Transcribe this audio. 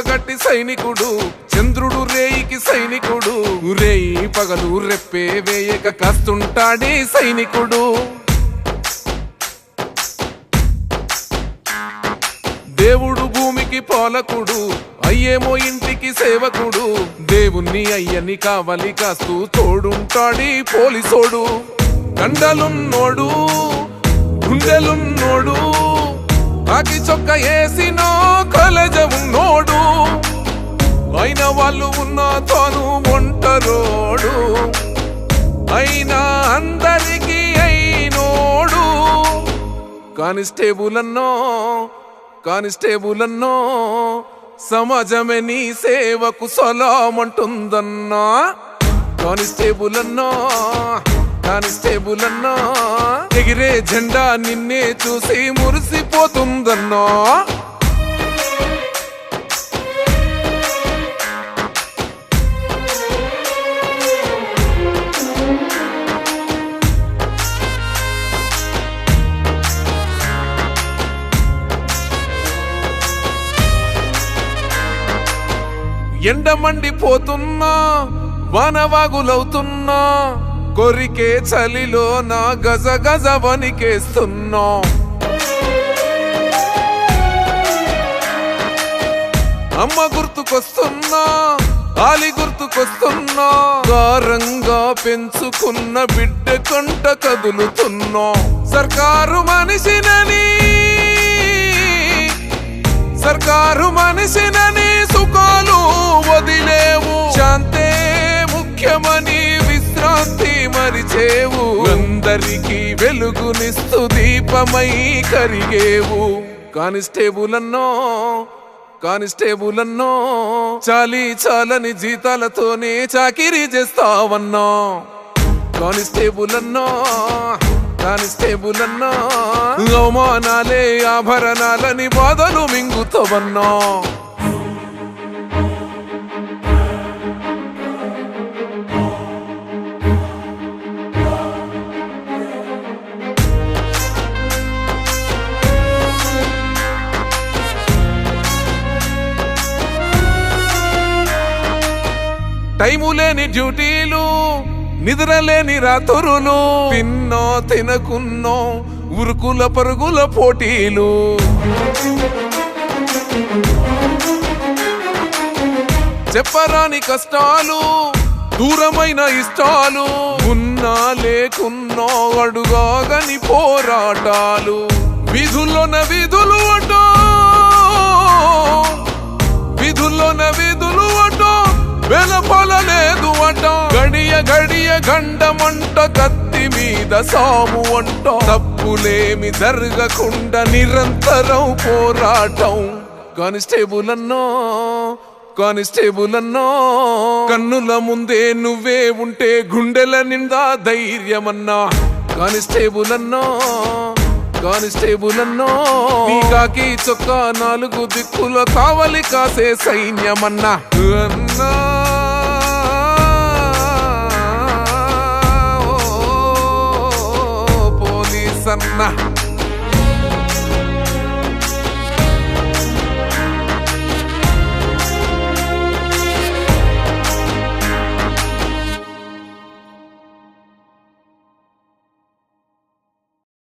పగటి సైనికుడు, చంద్రుడు రేయికి సైనికుడు, రేయి పగలు రెప్పే వేయక కాస్తుంటాడే సైనికుడు. దేవుడు భూమికి పాలకుడు, అయ్యేమో ఇంటికి సేవకుడు, దేవుణ్ణి అయ్యని కావలి కాస్తూ తోడుంటాడి పోలీసోడు. కండలున్నోడు గుండెలున్నోడు, కాకి చొక్క వేసినా కలజ ఉన్నోడు, అయిన వాళ్ళు ఉన్నా తాను ఒంటరోడు, అయినా అందరికీ అయినోడు. కానిస్టేబుల్ అన్నో సమాజమే నీ సేవకు సలామంటుందన్నా. కానిస్టేబుల్ అన్నో ఎగిరే జెండా నిన్నే చూసి మురిసిపోతుందన్నా. ఎండ మండిపోతున్నా వానవాగులవుతున్నా, కొరికే చలిలో నా గజ గజ వణికేస్తున్నా. అమ్మ గుర్తుకొస్తున్నా, ఆలి గుర్తుకొస్తున్నా, గారంగా పెంచుకున్న బిడ్డ కంట కదులుతున్నా. సర్కారు మనిషినని సుఖాలు వదిలేవు, శాంతే ముఖ్యమని విశ్రాంతి మరిచేవు, అందరికీ వెలుగునిస్తూ దీపమై కరిగేవు. కానిస్టేబుల్ అన్నో చాలని జీతాలతోనే చాకిరీ చేస్తావన్నా. కానిస్టేబుల్ అన్నో అవమానాలే ఆభరణాలని బాధలు మింగుతావన్నా. టైము లేని డ్యూటీలు, నిద్రలేని రాత్రులు, తిన్నో తినకున్నో ఉరుకుల పరుగుల పోటీలు, చెప్పరాని కష్టాలు, దూరమైన ఇష్టాలు, ఉన్నా లేకున్నో అడుగాగని పోరాటాలు, విధుల్లోన విధులు అటో వెలపలలేదు అంట, గడియ గండమంట, కత్తి మీద సాము అంట, తప్పులేమి జరగకుండా నిరంతరం పోరాటం. కానిస్టేబుల్ అన్నో కన్నుల ముందే నువ్వే ఉంటే గుండెల నిండా ధైర్యమన్నా. కానిస్టేబుల్ అన్నో నీ కాకి చొక్కా నాలుగు దిక్కుల కావలి కాసే సైన్యమన్నా. పోలీసన్నా